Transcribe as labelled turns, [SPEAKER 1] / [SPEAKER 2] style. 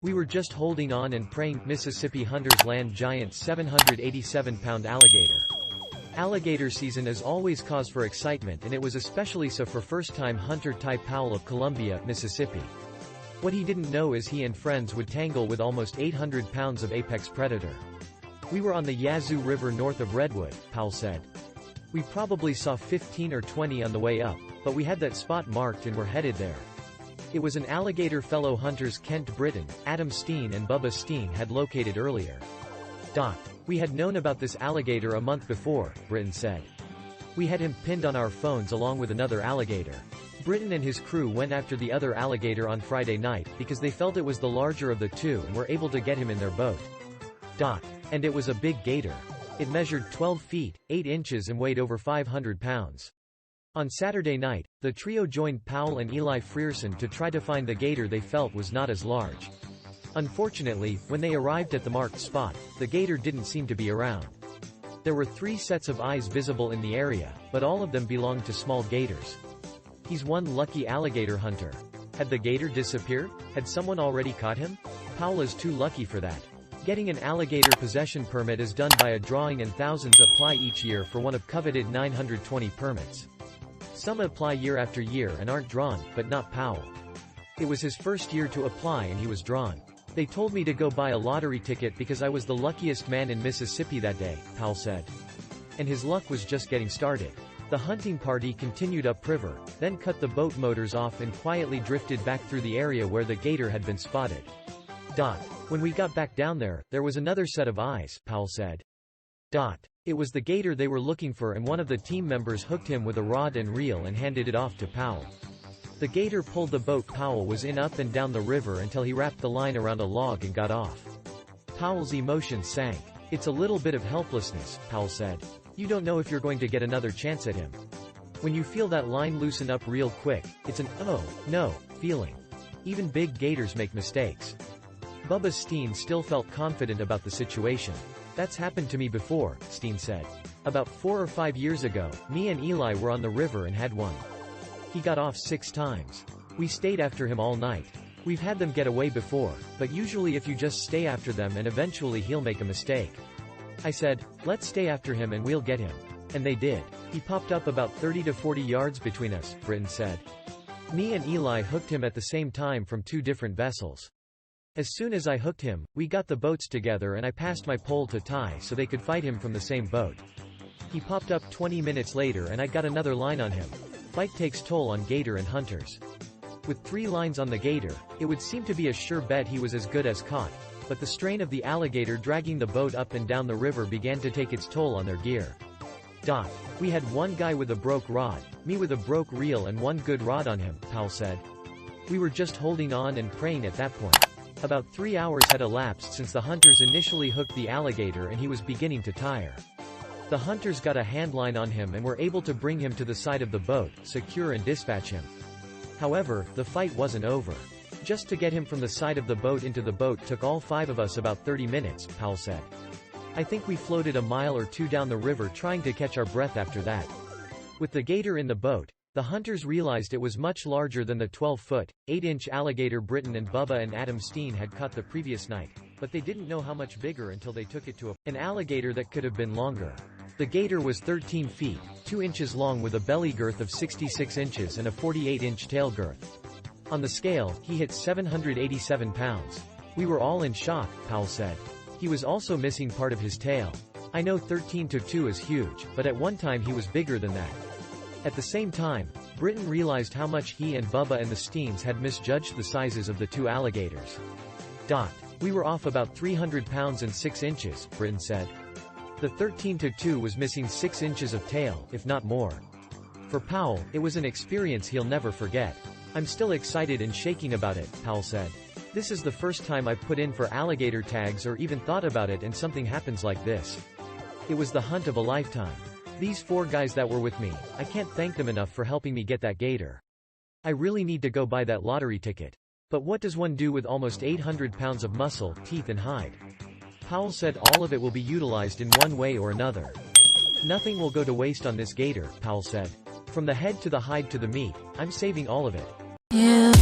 [SPEAKER 1] We were just holding on and praying. Mississippi hunters land giant 787-pound alligator. Alligator season is always cause for excitement, and it was especially so for first-time hunter Ty Powell of Columbia, Mississippi. What he didn't know is he and friends would tangle with almost 800 pounds of apex predator. We were on the Yazoo River north of Redwood, Powell said. We probably saw 15 or 20 on the way up, but we had that spot marked and were headed there. It was an alligator fellow hunters Kent Britton, Adam Steen and Bubba Steen had located earlier. We had known about this alligator a month before, Britton said. We had him pinned on our phones along with another alligator. Britton and his crew went after the other alligator on Friday night because they felt it was the larger of the two and were able to get him in their boat. And it was a big gator. It measured 12 feet, 8 inches and weighed over 500 pounds. On Saturday night, the trio joined Powell and Eli Frierson to try to find the gator they felt was not as large. Unfortunately, when they arrived at the marked spot, the gator didn't seem to be around. There were 3 sets of eyes visible in the area, but all of them belonged to small gators. He's one lucky alligator hunter. Had the gator disappeared? Had someone already caught him? Powell is too lucky for that. Getting an alligator possession permit is done by a drawing and thousands apply each year for one of coveted 920 permits. Some apply year after year and aren't drawn, but not Powell. It was his first year to apply and he was drawn. They told me to go buy a lottery ticket because I was the luckiest man in Mississippi that day, Powell said. And his luck was just getting started. The hunting party continued upriver, then cut the boat motors off and quietly drifted back through the area where the gator had been spotted. When we got back down there was another set of eyes, Powell said. It was the gator they were looking for and one of the team members hooked him with a rod and reel and handed it off to Powell. The gator pulled the boat Powell was in up and down the river until he wrapped the line around a log and got off. Powell's emotions sank. It's a little bit of helplessness, Powell said. You don't know if you're going to get another chance at him. When you feel that line loosen up real quick, it's an oh, no feeling. Even big gators make mistakes. Bubba Steen still felt confident about the situation. That's happened to me before, Steen said. About 4 or 5 years ago, me and Eli were on the river and had one. He got off 6 times. We stayed after him all night. We've had them get away before, but usually if you just stay after them and eventually he'll make a mistake. I said, let's stay after him and we'll get him. And they did. He popped up about 30 to 40 yards between us, Britton said. Me and Eli hooked him at the same time from 2 different vessels. As soon as I hooked him, we got the boats together and I passed my pole to Ty so they could fight him from the same boat. He popped up 20 minutes later and I got another line on him. Fight takes toll on gator and hunters. With 3 lines on the gator, it would seem to be a sure bet he was as good as caught, but the strain of the alligator dragging the boat up and down the river began to take its toll on their gear. We had one guy with a broke rod, me with a broke reel and one good rod on him, Powell said. We were just holding on and praying at that point. About 3 hours had elapsed since the hunters initially hooked the alligator and he was beginning to tire. The hunters got a handline on him and were able to bring him to the side of the boat, secure and dispatch him. However, the fight wasn't over. Just to get him from the side of the boat into the boat took all 5 of us about 30 minutes, Powell said. I think we floated a mile or 2 down the river trying to catch our breath after that. With the gator in the boat, the hunters realized it was much larger than the 12-foot, 8-inch alligator Britton and Bubba and Adam Steen had caught the previous night, but they didn't know how much bigger until they took it to an alligator that could have been longer. The gator was 13 feet, 2 inches long with a belly girth of 66 inches and a 48-inch tail girth. On the scale, he hit 787 pounds. We were all in shock, Powell said. He was also missing part of his tail. I know 13-2 is huge, but at one time he was bigger than that. At the same time, Britton realized how much he and Bubba and the Steens had misjudged the sizes of the 2 alligators. We were off about 300 pounds and 6 inches, Britton said. The 13-2 was missing 6 inches of tail, if not more. For Powell, it was an experience he'll never forget. I'm still excited and shaking about it, Powell said. This is the first time I've put in for alligator tags or even thought about it and something happens like this. It was the hunt of a lifetime. These 4 guys that were with me, I can't thank them enough for helping me get that gator. I really need to go buy that lottery ticket. But what does one do with almost 800 pounds of muscle, teeth and hide? Powell said all of it will be utilized in one way or another. Nothing will go to waste on this gator, Powell said. From the head to the hide to the meat, I'm saving all of it. Yeah.